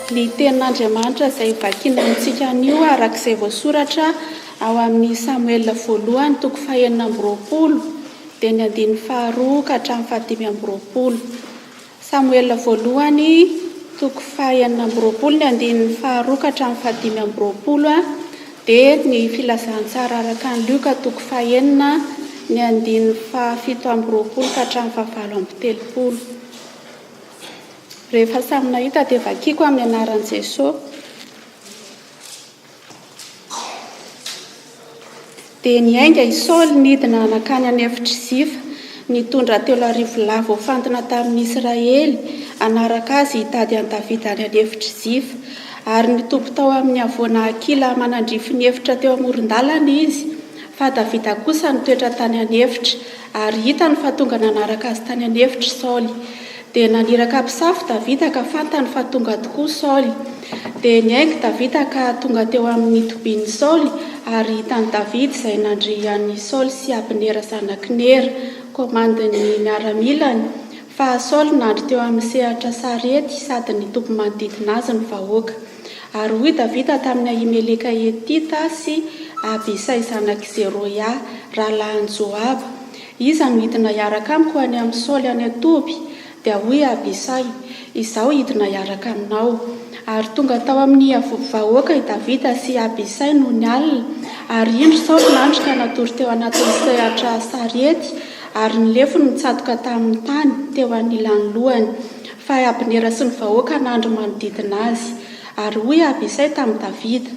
Ny tenin'Andriamanitra izay vakiana amintsika anio arak'izay voasoratra ao amin'ny Samuela voalohany toko 2 dia ny 2 ka hatramin'ny 5. Samuela voalohany toko 2 ny 2 ka hatramin'ny 5 dia ny filazantsara araka ny Luka toko 9 ny 7 ka hatramin'ny 30. Rehefa samy nahita dia vakiako amin'ny anaran'i Jesosy. Dia niainga i Saoly nidina nakany any efitra Zifa, nitondra 3,000 lava hofantina tamin'ny Israely, anaraka azy hitady an Davida any efitra Zifa. Ary nitopo tao amin'ny havoana Akila manandrify ny efitra teo amoron-dalana izy, fa Davida kosa nitoetra tany any efitra, ary hitany fa tonga nanaraka azy tany any efitra Saoly. Dia naniraka mpisafy Davida ka fantany fa tonga tokoa Saoly. Dia niainga Davida ka tonga teo amin'ny tobian'i Saoly, ary hitany Davida izay nandry an'i Saoly sy Abnera zanaky Nera, komandin'ny miaramilany, fa Saoly nandry teo amin'ny sehatra sarety sady nitoby manodidina azy ny vahoaka. Ary hoy Davida tamin'ny Ahimeleka Hetita sy Abisai zanaky Zeroia, rahalahin'i Joaba: iza no hidina hiaraka amiko any amin'ny Saoly any Atoby? Dia hoy Abisai: izaho hidina hiaraka aminao. Ary tonga tao amin'ny vahoaka i Davida sy Abisai no nialina, ary indro Saoly nandry ka natory teo anatin'ny sehatra sarety, ary ny lefiny nitsatoka tamin'ny tany teo anilan'ny lohany, fa Abnera sy ny vahoaka nandry manodidina azy. Ary hoy Abisai tamin'ny Davida: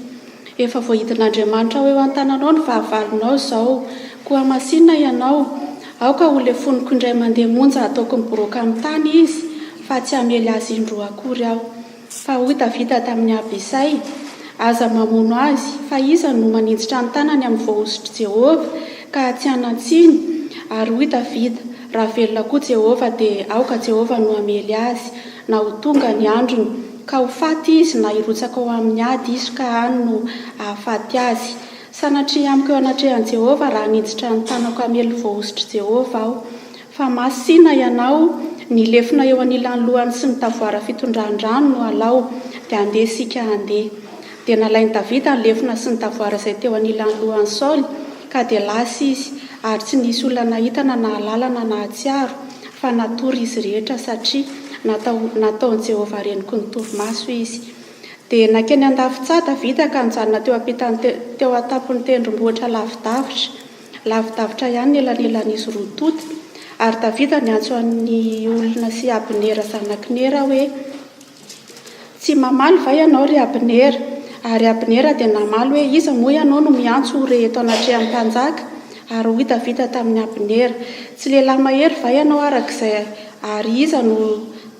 efa voahidin'Andriamanitra ho eo an-tananao ny vahavalonao izao, koa masina ianao, aoka ho lefoniko indray mandeha monja ataoko miboroaka amin'ny tany izy, fa tsy hamely azy indroa akory aho. Fa hoy Davida tamin'ny Abisai: aza mamono azy, fa iza no maninditra ny tanany amin'ny voahositry Jehova ka tsy hanantsiny. Ary hoy Davida: raha velona koa Jehova dia aoka Jehova no hamely azy, na ho tonga ny androny, ka ho faty izy, na hirotsaka ao amin'ny ady izy ka hany no ahafaty azy. Sanatria amiko eo anatrehan'i Jehova raha niditra ny tanako hamely voahositry Jehova aho. Fa masina ianao, ny lefina eo anilan'ny lohany sy ny tavoara fitondran-drano no alao, dia andeha sika andeha. Dia nalain'i Davida ny lefina sy ny tavoara izay teo anilan'ny lohany Saoly, ka dia lasa izy, ary tsy nisy olona nahita na nahalalana na hatsiaro, fa natory izy rehetra satria nataon'i Jehova reniko ny torimaso izy. Dia nakeny an-dafitsa Davida ka nijanona teo atapon'ny tendrombohitra lavidavitra ihany elanelan'izy roa tota. Ary Davida niantso an'ny olona sy Abnera zanaky Nera hoe: tsy mamaly va ianao ry Abnera? Ary Abnera dia namaly hoe: iza moa ianao no miantso reheto anatrehan'ny mpanjaka? Ary hoy Davida tamin'ny Abnera: tsy lehilahy mahery va ianao arak'izay? Ary iza no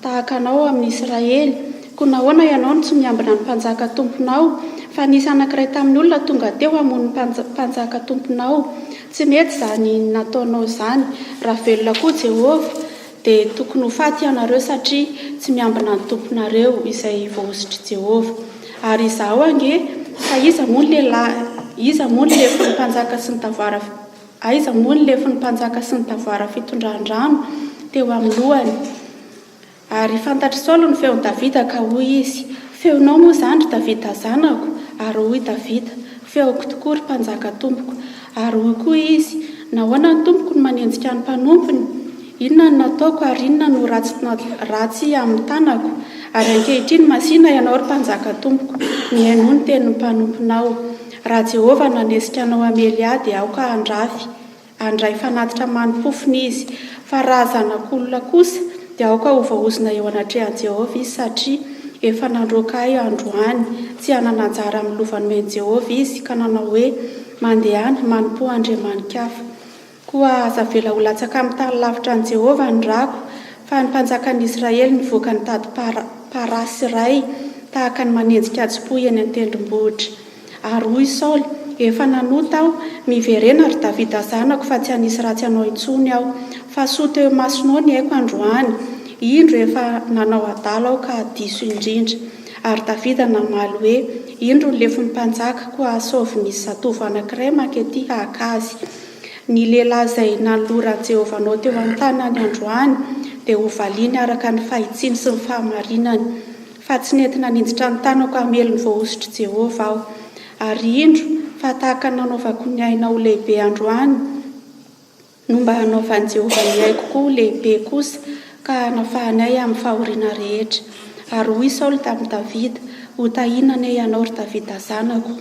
tahaka anao amin'ny Israely? Koa nahoana ianao no tsy miambina ny mpanjaka tomponao? Fa nisy anankiray tamin'ny olona tonga teo hamono ny mpanjaka tomponao. Tsy mety izany nataonao izany. Raha velona koa Jehova dia tokony ho faty ianareo satria tsy miambina ny tomponareo izay voahositry Jehova. Ary izaho ange, fa iza moa ny lefin'ny mpanjaka sy ny tavoara fitondran-drano teo amin'ny lohany. Ary fantatry Saoly ny feon'i Davida ka hoy izy: feonao moa izany ry Davida zanako? Ary hoy Davida: feoko tokoa ry mpanjaka tompoko. Ary hoy koa izy: nahoana ny tompoko no manenjika ny mpanompony? Inona no nataoko ary inona no ratsy amin'ny tanako? Ary ankehitriny masina ianao ry mpanjaka tompoko, mihaino ny tenin'ny mpanomponao. Raha Jehova nanesika anao hamely ahy dia aoka handray fanatitra manompofony izy. Fa raha zanak'olona kosa dia aoka ho vahaozina eo anatrehan'i Jehova izy, satria efa nandroaka ahy androany, tsy hanana anjara amin'ny lovan'ny Jehova izy, ka nanao hoe mandehana manompo andriamanin-kafa. Koa aza vela ho latsaka amin'ny tany lavitra ny Jehova ny rako, fa ny mpanjakan'i Israely nivoaka nitady parasy iray tahaka ny manenjika atsy-po eny an-tendrombohitra. Ary hoy Saoly: efa nanota aho, miverena ry Davida zanako, fa tsy hanisy ratsy anao intsony aho, fa soa teo masonao ny haiko androany. Indro efa nanao adala aho ka diso indrindra. Ary Davida namaly hoe: indro ny lefin'ny mpanjaka, koa asovy nisy zatovo anankiray mankety haka azy. Ny lehilahy izay nanoloran'i Jehova anao teo an-tanany androany dia ho valiany araka ny fahitsiany sy ny fahamarinany. fa tsy nentina ninditra ny tanako hamelony voahositry Jehova aho. Ary indro fa tahaka nanaovako ny ainao lehibe androany no mba hanaovan'i Jehova ny aiko koa lehibe kosa ka hanafahanay amin'ny fahoriana rehetra. Ary hoy Saoly tamin'i Davida, ho tahinana ianao ry Davida zanako,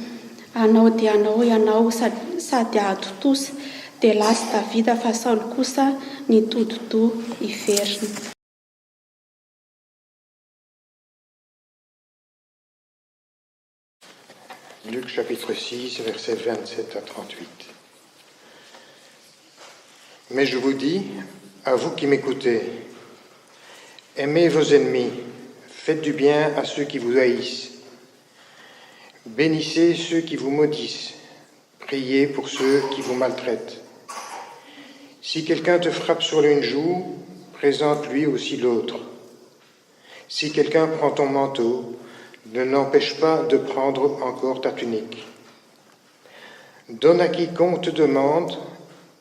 anao dia anao ianao sady ahatotosa, dia lasa Davida fa Saoly kosa nitododo iverina. Luc chapitre 6, versets 27 à 38. Mais je vous dis, à vous qui m'écoutez, aimez vos ennemis, faites du bien à ceux qui vous haïssent, bénissez ceux qui vous maudissent, priez pour ceux qui vous maltraitent. Si quelqu'un te frappe sur l'une joue, présente-lui aussi l'autre. Si quelqu'un prend ton manteau, ne l'empêche pas de prendre encore ta tunique. Donne à quiconque te demande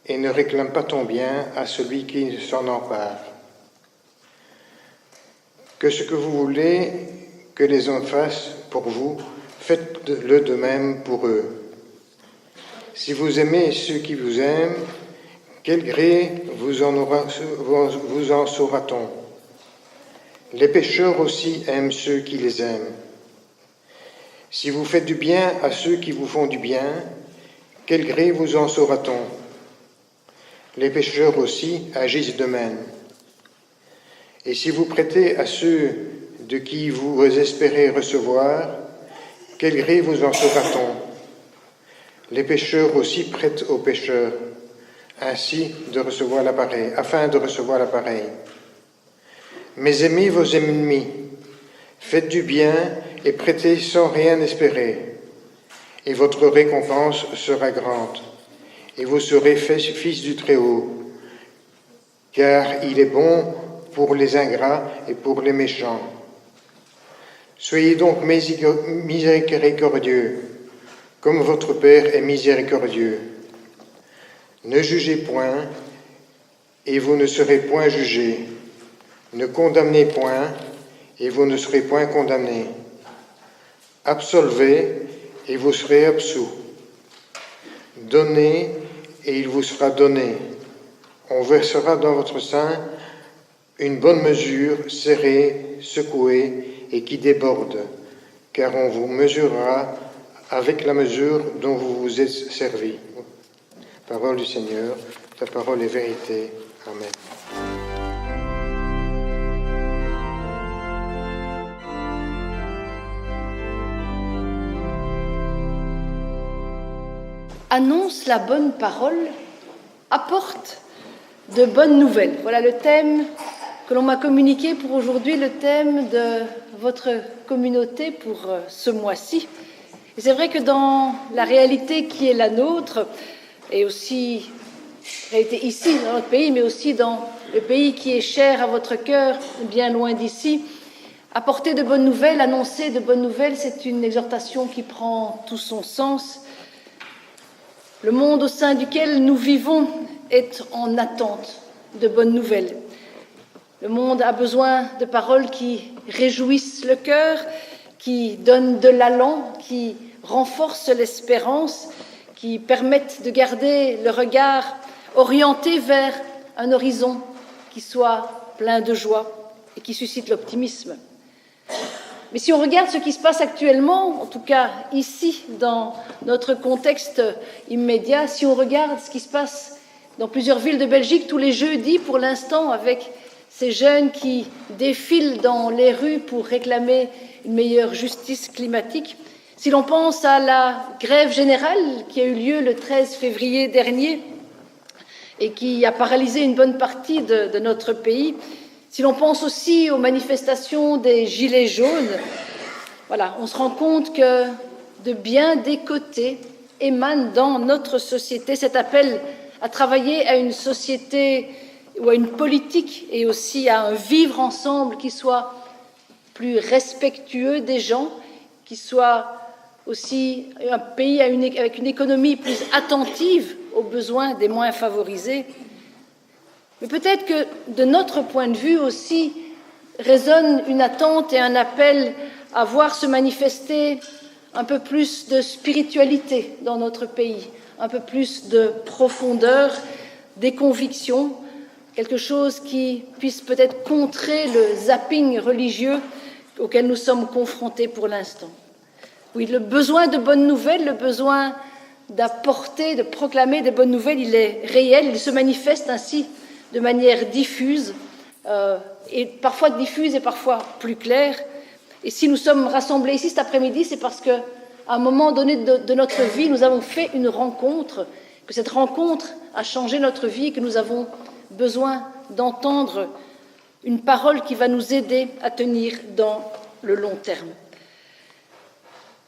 et ne réclame pas ton bien à celui qui s'en empare. Que ce que vous voulez que les hommes fassent pour vous, faites-le de même pour eux. Si vous aimez ceux qui vous aiment, quel gré vous en saura-t-on? Les pécheurs aussi aiment ceux qui les aiment. Si vous faites du bien à ceux qui vous font du bien, quel gré vous en saura-t-on? Les pécheurs aussi agissent de même. Et si vous prêtez à ceux de qui vous espérez recevoir, quel gré vous en saura-t-on? Les pécheurs aussi prêtent aux pécheurs, afin de recevoir l'appareil. Mais aimez vos ennemis, faites du bien et prêtez sans rien espérer, et votre récompense sera grande, et vous serez fils du Très-Haut, car il est bon pour les ingrats et pour les méchants. Soyez donc miséricordieux, comme votre Père est miséricordieux. Ne jugez point, et vous ne serez point jugés. Ne condamnez point, et vous ne serez point condamnés. Absolvez, et vous serez absous. Donnez, et il vous sera donné. On versera dans votre sein une bonne mesure, serrée, secouée, et qui déborde, car on vous mesurera avec la mesure dont vous vous êtes servi. Parole du Seigneur, ta parole est vérité. Amen. Annonce la bonne parole, apporte de bonnes nouvelles. Voilà le thème que l'on m'a communiqué pour aujourd'hui, le thème de votre communauté pour ce mois-ci. Et c'est vrai que dans la réalité qui est la nôtre, et aussi réalité ici dans notre pays, mais aussi dans le pays qui est cher à votre cœur, bien loin d'ici, apporter de bonnes nouvelles, annoncer de bonnes nouvelles, c'est une exhortation qui prend tout son sens. Le monde au sein duquel nous vivons est en attente de bonnes nouvelles. Le monde a besoin de paroles qui réjouissent le cœur, qui donnent de l'allant, qui renforcent l'espérance, qui permettent de garder le regard orienté vers un horizon qui soit plein de joie et qui suscite l'optimisme. Mais si on regarde ce qui se passe actuellement, en tout cas ici, dans notre contexte immédiat, si on regarde ce qui se passe dans plusieurs villes de Belgique tous les jeudis pour l'instant, avec ces jeunes qui défilent dans les rues pour réclamer une meilleure justice climatique, si l'on pense à la grève générale qui a eu lieu le 13 février dernier et qui a paralysé une bonne partie de notre pays, si l'on pense aussi aux manifestations des Gilets jaunes, voilà, on se rend compte que de bien des côtés émane dans notre société cet appel à travailler à une société ou à une politique et aussi à un vivre ensemble qui soit plus respectueux des gens, qui soit aussi un pays avec une économie plus attentive aux besoins des moins favorisés. Mais peut-être que, de notre point de vue aussi, résonne une attente et un appel à voir se manifester un peu plus de spiritualité dans notre pays, un peu plus de profondeur des convictions, quelque chose qui puisse peut-être contrer le zapping religieux auquel nous sommes confrontés pour l'instant. Oui, le besoin de bonnes nouvelles, le besoin d'apporter, de proclamer des bonnes nouvelles, il est réel, il se manifeste ainsi de manière diffuse, et parfois diffuse et parfois plus claire. Et si nous sommes rassemblés ici cet après-midi, c'est parce qu'à un moment donné de notre vie, nous avons fait une rencontre, que cette rencontre a changé notre vie et que nous avons besoin d'entendre une parole qui va nous aider à tenir dans le long terme.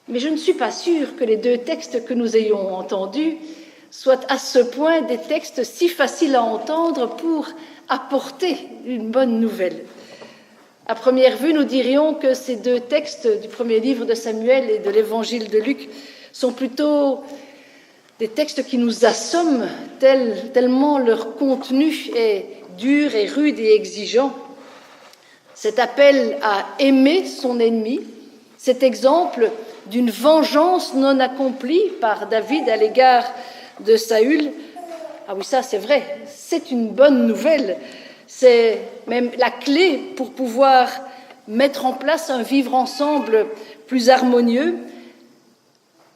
Mais je ne suis pas sûre que les deux textes que nous ayons entendus soient à ce point des textes si faciles à entendre pour apporter une bonne nouvelle. À première vue, nous dirions que ces deux textes du premier livre de Samuel et de l'évangile de Luc sont plutôt des textes qui nous assomment tellement leur contenu est dur et rude et exigeant. Cet appel à aimer son ennemi, cet exemple d'une vengeance non accomplie par David à l'égard de Saül, ah oui, ça c'est vrai, c'est une bonne nouvelle. C'est même la clé pour pouvoir mettre en place un vivre ensemble plus harmonieux.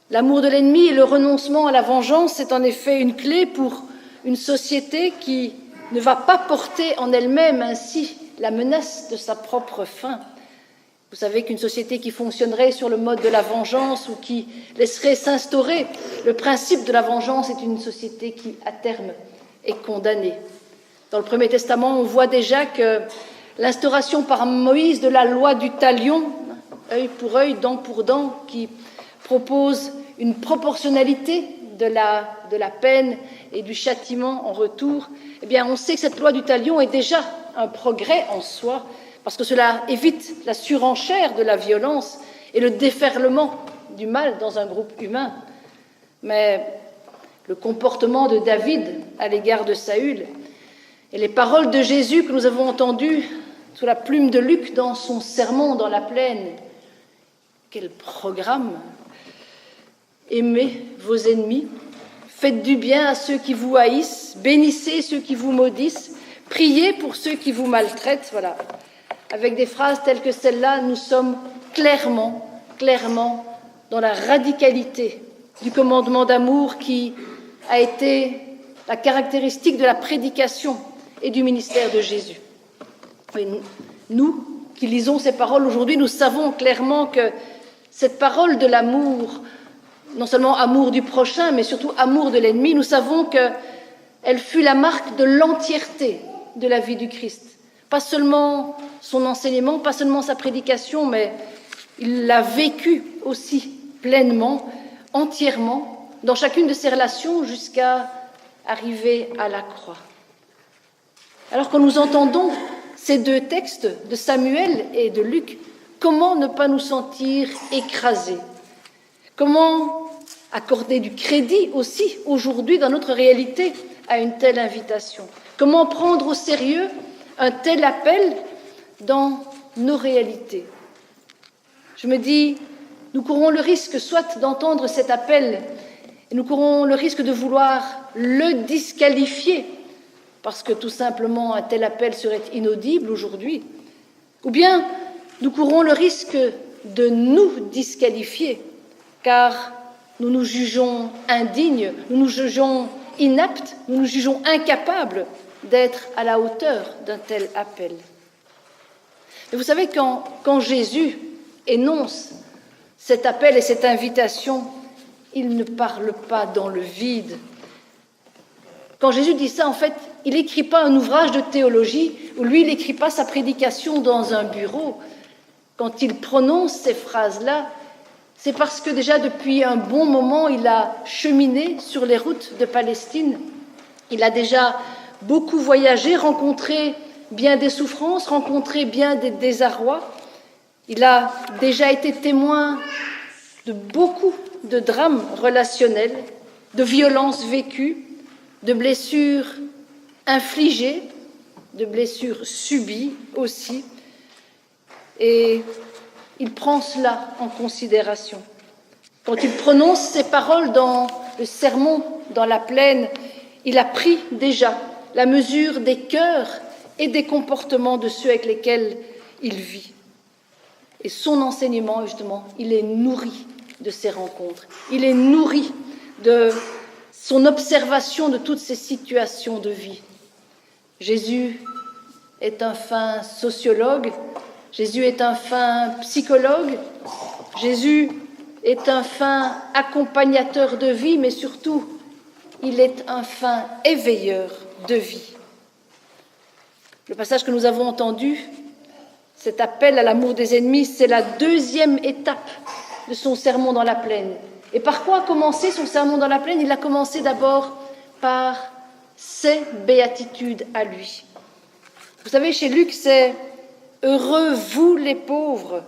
L'amour de l'ennemi et le renoncement à la vengeance, c'est en effet une clé pour une société qui ne va pas porter en elle-même ainsi la menace de sa propre fin. Vous savez qu'une société qui fonctionnerait sur le mode de la vengeance ou qui laisserait s'instaurer le principe de la vengeance est une société qui, à terme, est condamnée. Dans le Premier Testament, on voit déjà que l'instauration par Moïse de la loi du talion, œil pour œil, dent pour dent, qui propose une proportionnalité de la peine et du châtiment en retour, eh bien, on sait que cette loi du talion est déjà un progrès en soi, parce que cela évite la surenchère de la violence et le déferlement du mal dans un groupe humain. Mais le comportement de David à l'égard de Saül et les paroles de Jésus que nous avons entendues sous la plume de Luc dans son sermon dans la plaine, quel programme! Aimez vos ennemis, faites du bien à ceux qui vous haïssent, bénissez ceux qui vous maudissent, priez pour ceux qui vous maltraitent. Voilà. Avec des phrases telles que celle-là, nous sommes clairement dans la radicalité du commandement d'amour qui a été la caractéristique de la prédication et du ministère de Jésus. Et nous qui lisons ces paroles aujourd'hui, nous savons clairement que cette parole de l'amour, non seulement amour du prochain, mais surtout amour de l'ennemi, nous savons qu'elle fut la marque de l'entièreté de la vie du Christ. Pas seulement son enseignement, pas seulement sa prédication, mais il l'a vécu aussi pleinement, entièrement, dans chacune de ses relations jusqu'à arriver à la croix. Alors quand nous entendons ces deux textes de Samuel et de Luc, comment ne pas nous sentir écrasés? Comment accorder du crédit aussi aujourd'hui dans notre réalité à une telle invitation? Comment prendre au sérieux un tel appel dans nos réalités? Je me dis, nous courons le risque soit d'entendre cet appel et nous courons le risque de vouloir le disqualifier parce que tout simplement un tel appel serait inaudible aujourd'hui, ou bien nous courons le risque de nous disqualifier car nous nous jugeons indignes, nous nous jugeons inaptes, nous nous jugeons incapables d'être à la hauteur d'un tel appel. Mais vous savez, quand Jésus énonce cet appel et cette invitation, il ne parle pas dans le vide. Quand Jésus dit ça, en fait, il n'écrit pas un ouvrage de théologie, ou lui, il n'écrit pas sa prédication dans un bureau. Quand il prononce ces phrases-là, c'est parce que déjà depuis un bon moment, il a cheminé sur les routes de Palestine. Il a déjà beaucoup voyagé, rencontré bien des souffrances, rencontré bien des désarrois. Il a déjà été témoin de beaucoup de drames relationnels, de violences vécues, de blessures infligées, de blessures subies aussi. Et il prend cela en considération. Quand il prononce ces paroles dans le sermon, dans la plaine, il a pris déjà la mesure des cœurs et des comportements de ceux avec lesquels il vit. Et son enseignement, justement, il est nourri de ces rencontres. Il est nourri de son observation de toutes ces situations de vie. Jésus est un fin sociologue, Jésus est un fin psychologue, Jésus est un fin accompagnateur de vie, mais surtout, il est un fin éveilleur de vie. Le passage que nous avons entendu, cet appel à l'amour des ennemis, c'est la deuxième étape de son sermon dans la plaine. Et par quoi a commencé son sermon dans la plaine? Il a commencé d'abord par ses béatitudes à lui. Vous savez, chez Luc, c'est « Heureux vous les pauvres,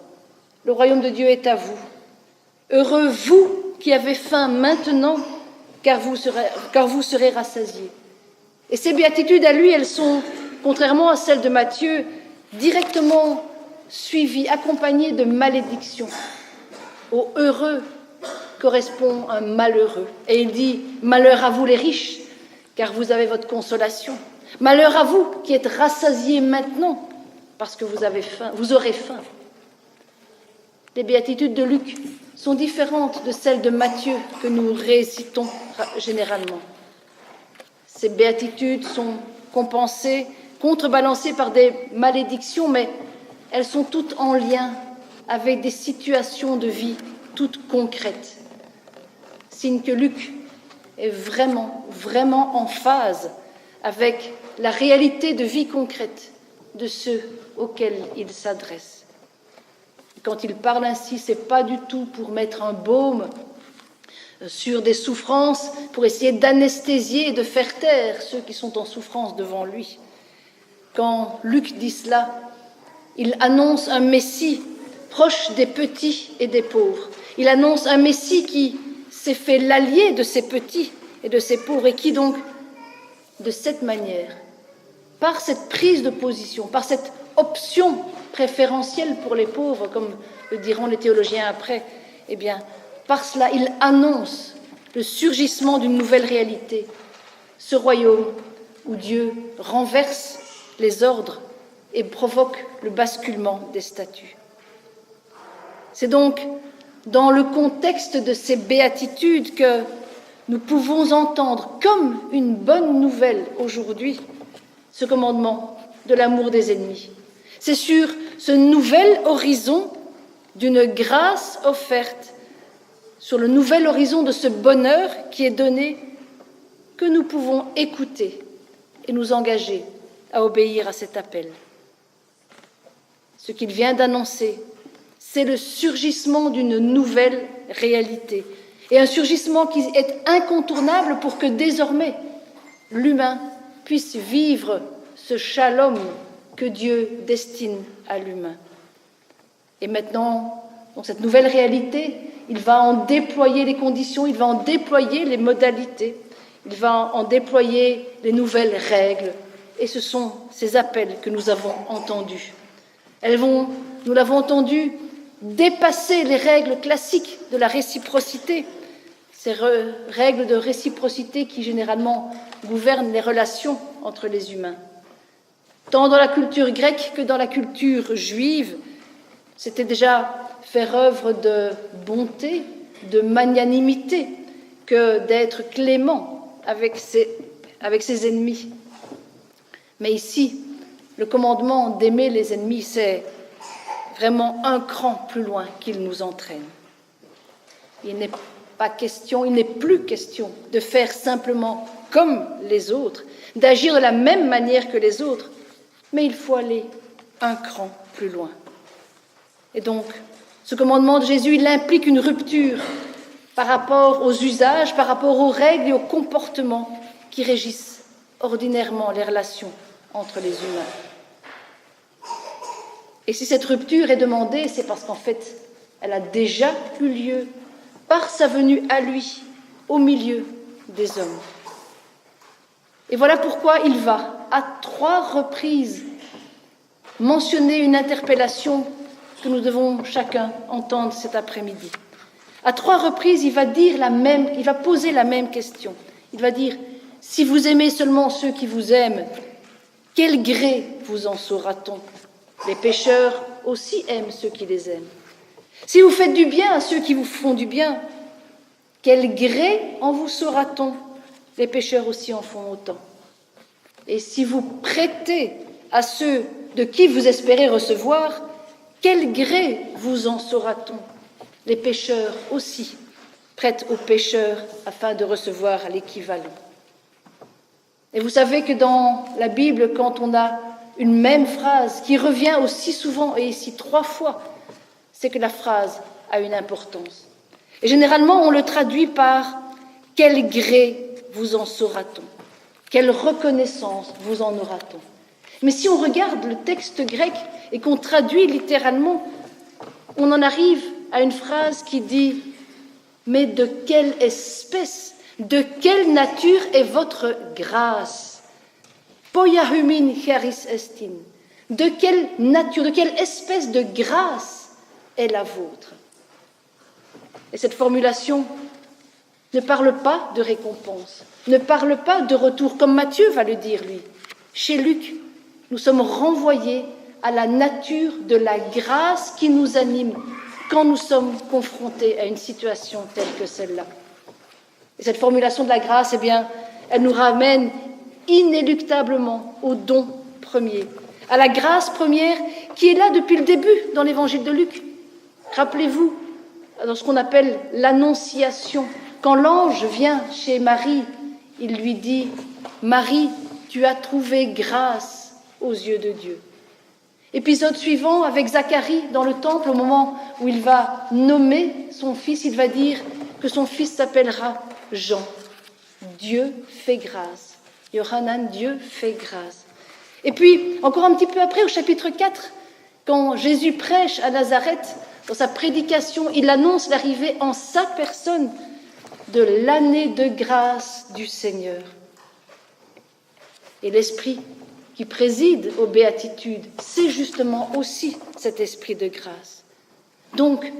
le royaume de Dieu est à vous. Heureux vous qui avez faim maintenant, car vous serez rassasiés. » Et ces béatitudes à lui, elles sont, contrairement à celles de Matthieu, directement suivies, accompagnées de malédictions. Au heureux correspond un malheureux. Et il dit « Malheur à vous les riches, car vous avez votre consolation. Malheur à vous qui êtes rassasiés maintenant, parce que vous avez faim, vous aurez faim. » Les béatitudes de Luc sont différentes de celles de Matthieu que nous récitons généralement. Ces béatitudes sont compensées, contrebalancées par des malédictions, mais elles sont toutes en lien avec des situations de vie toutes concrètes. Signe que Luc est vraiment en phase avec la réalité de vie concrète de ceux auxquels il s'adresse. Quand il parle ainsi, ce n'est pas du tout pour mettre un baume sur des souffrances, pour essayer d'anesthésier et de faire taire ceux qui sont en souffrance devant lui. Quand Luc dit cela, il annonce un Messie proche des petits et des pauvres. Il annonce un Messie qui s'est fait l'allié de ces petits et de ces pauvres et qui donc, de cette manière, par cette prise de position, par cette option préférentielle pour les pauvres, comme le diront les théologiens après, eh bien, par cela, il annonce le surgissement d'une nouvelle réalité, ce royaume où Dieu renverse les ordres et provoque le basculement des statuts. C'est donc dans le contexte de ces béatitudes que nous pouvons entendre comme une bonne nouvelle aujourd'hui ce commandement de l'amour des ennemis. C'est sur ce nouvel horizon d'une grâce offerte, sur le nouvel horizon de ce bonheur qui est donné, que nous pouvons écouter et nous engager à obéir à cet appel. Ce qu'il vient d'annoncer, c'est le surgissement d'une nouvelle réalité, et un surgissement qui est incontournable pour que désormais l'humain puisse vivre ce shalom que Dieu destine à l'humain. Et maintenant, dans cette nouvelle réalité, il va en déployer les conditions, il va en déployer les modalités, il va en déployer les nouvelles règles. Et ce sont ces appels que nous avons entendus. Elles vont, nous l'avons entendu, dépasser les règles classiques de la réciprocité, ces règles de réciprocité qui généralement gouvernent les relations entre les humains. Tant dans la culture grecque que dans la culture juive, c'était déjà faire œuvre de bonté, de magnanimité, que d'être clément avec ses ennemis. Mais ici, le commandement d'aimer les ennemis, c'est vraiment un cran plus loin qu'il nous entraîne. Il n'est plus question de faire simplement comme les autres, d'agir de la même manière que les autres, mais il faut aller un cran plus loin. Et donc, ce commandement de Jésus, il implique une rupture par rapport aux usages, par rapport aux règles et aux comportements qui régissent ordinairement les relations entre les humains. Et si cette rupture est demandée, c'est parce qu'en fait, elle a déjà eu lieu par sa venue à lui, au milieu des hommes. Et voilà pourquoi il va, à 3 reprises, mentionner une interpellation que nous devons chacun entendre cet après-midi. À 3 reprises, il va poser la même question. Il va dire, si vous aimez seulement ceux qui vous aiment, quel gré vous en saura-t-on? Les pécheurs aussi aiment ceux qui les aiment. Si vous faites du bien à ceux qui vous font du bien, quel gré en vous saura-t-on? Les pécheurs aussi en font autant. Et si vous prêtez à ceux de qui vous espérez recevoir, quel gré vous en saura-t-on? Les pécheurs aussi prêtent aux pécheurs afin de recevoir l'équivalent. Et vous savez que dans la Bible, quand on a une même phrase qui revient aussi souvent, et ici 3 fois, c'est que la phrase a une importance. Et généralement, on le traduit par « quel gré vous en saura-t-on » ? Quelle reconnaissance vous en aura-t-on ? Mais si on regarde le texte grec et qu'on traduit littéralement, on en arrive à une phrase qui dit « mais de quelle espèce, de quelle nature est votre grâce ?» Poiahumin charis estin. De quelle nature, de quelle espèce de grâce est la vôtre? Et cette formulation ne parle pas de récompense, ne parle pas de retour, comme Matthieu va le dire, lui. Chez Luc, nous sommes renvoyés à la nature de la grâce qui nous anime quand nous sommes confrontés à une situation telle que celle-là. Et cette formulation de la grâce, eh bien, elle nous ramène inéluctablement au don premier, à la grâce première qui est là depuis le début dans l'évangile de Luc. Rappelez-vous, dans ce qu'on appelle l'annonciation, quand l'ange vient chez Marie, il lui dit « Marie, tu as trouvé grâce aux yeux de Dieu ». Épisode suivant, avec Zacharie dans le temple, au moment où il va nommer son fils, il va dire que son fils s'appellera Jean. Dieu fait grâce. Yohanan, Dieu fait grâce. Et puis, encore un petit peu après, au chapitre 4, quand Jésus prêche à Nazareth, dans sa prédication, il annonce l'arrivée en sa personne de l'année de grâce du Seigneur. Et l'esprit qui préside aux béatitudes, c'est justement aussi cet esprit de grâce. Donc,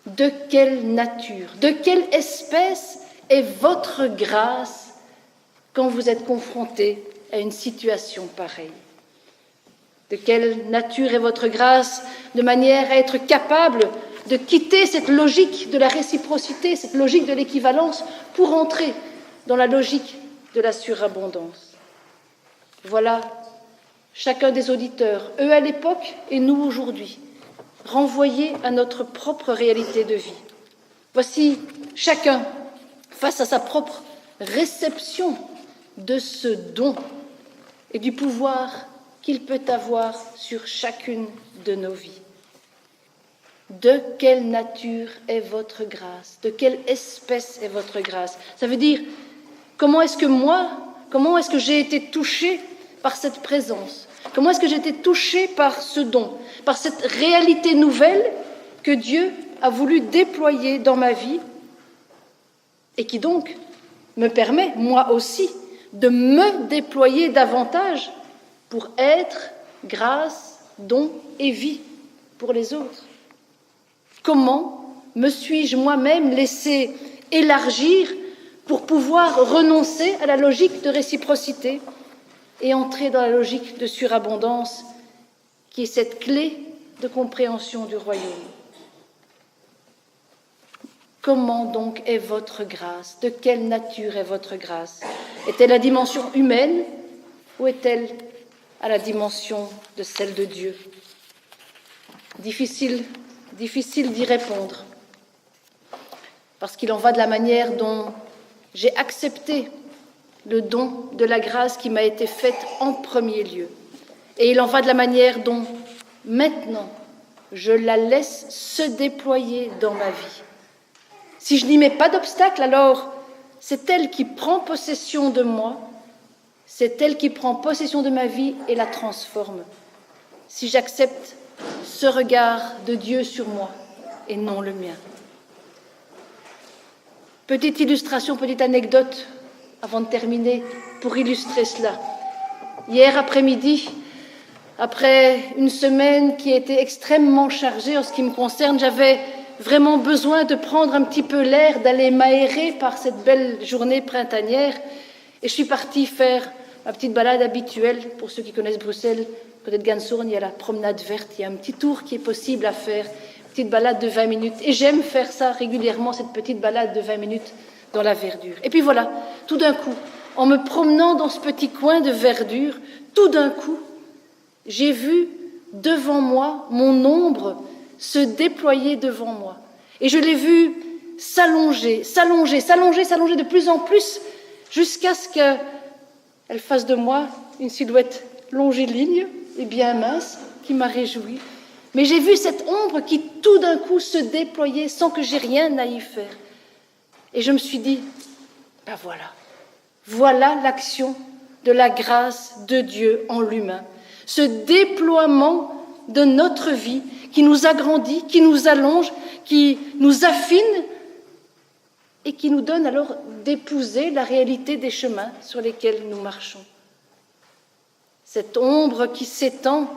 de quelle nature, de quelle espèce est votre grâce quand vous êtes confronté à une situation pareille? De quelle nature est votre grâce de manière à être capable de quitter cette logique de la réciprocité, cette logique de l'équivalence, pour entrer dans la logique de la surabondance? Voilà chacun des auditeurs, eux à l'époque et nous aujourd'hui, renvoyés à notre propre réalité de vie. Voici chacun face à sa propre réception de ce don et du pouvoir qu'il peut avoir sur chacune de nos vies. De quelle nature est votre grâce? De quelle espèce est votre grâce? Ça veut dire, comment est-ce que j'ai été touché par cette présence? Comment est-ce que j'ai été touché par ce don, par cette réalité nouvelle que Dieu a voulu déployer dans ma vie et qui donc me permet, moi aussi, de me déployer davantage pour être grâce, don et vie pour les autres? Comment me suis-je moi-même laissé élargir pour pouvoir renoncer à la logique de réciprocité et entrer dans la logique de surabondance qui est cette clé de compréhension du royaume? Comment donc est votre grâce? De quelle nature est votre grâce? Est-elle à dimension humaine ou est-elle à la dimension de celle de Dieu? Difficile d'y répondre, parce qu'il en va de la manière dont j'ai accepté le don de la grâce qui m'a été faite en premier lieu. Et il en va de la manière dont, maintenant, je la laisse se déployer dans ma vie. Si je n'y mets pas d'obstacle, alors c'est elle qui prend possession de moi, c'est elle qui prend possession de ma vie et la transforme. Si j'accepte ce regard de Dieu sur moi et non le mien. Petite illustration, petite anecdote avant de terminer pour illustrer cela. Hier après-midi, Après une semaine qui a été extrêmement chargée en ce qui me concerne, j'avais vraiment besoin de prendre un petit peu l'air, d'aller m'aérer par cette belle journée printanière. Et je suis partie faire ma petite balade habituelle. Pour ceux qui connaissent Bruxelles, côté de Gansourne, il y a la promenade verte, il y a un petit tour qui est possible à faire, une petite balade de 20 minutes. Et j'aime faire ça régulièrement, cette petite balade de 20 minutes dans la verdure. Et puis voilà, tout d'un coup, en me promenant dans ce petit coin de verdure, tout d'un coup, j'ai vu devant moi mon ombre se déployer devant moi. Et je l'ai vue s'allonger, s'allonger, s'allonger, s'allonger de plus en plus, jusqu'à ce qu'elle fasse de moi une silhouette longiligne et bien mince qui m'a réjouie. Mais j'ai vu cette ombre qui tout d'un coup se déployait sans que j'aie rien à y faire. Et je me suis dit, ben voilà l'action de la grâce de Dieu en l'humain. Ce déploiement de notre vie qui nous agrandit, qui nous allonge, qui nous affine et qui nous donne alors d'épouser la réalité des chemins sur lesquels nous marchons. Cette ombre qui s'étend,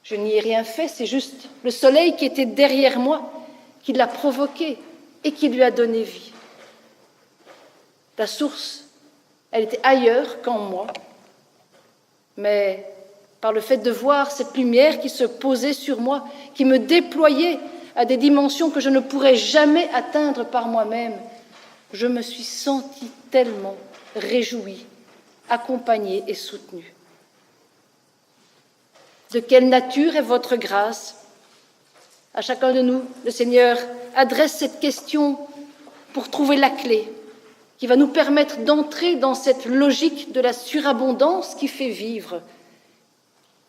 je n'y ai rien fait, c'est juste le soleil qui était derrière moi, qui l'a provoqué et qui lui a donné vie. La source, elle était ailleurs qu'en moi, mais par le fait de voir cette lumière qui se posait sur moi, qui me déployait à des dimensions que je ne pourrais jamais atteindre par moi-même, je me suis sentie tellement réjouie, accompagnée et soutenue. De quelle nature est votre grâce? À chacun de nous, le Seigneur adresse cette question pour trouver la clé qui va nous permettre d'entrer dans cette logique de la surabondance qui fait vivre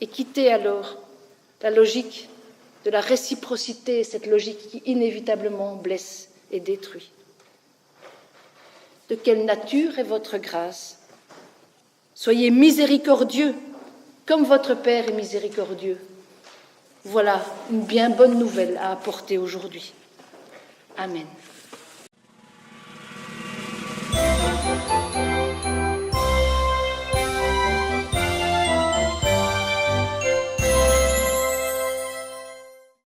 et quitter alors la logique de la réciprocité, cette logique qui inévitablement blesse et détruit. De quelle nature est votre grâce? Soyez miséricordieux, comme votre Père est miséricordieux. Voilà une bien bonne nouvelle à apporter aujourd'hui. Amen.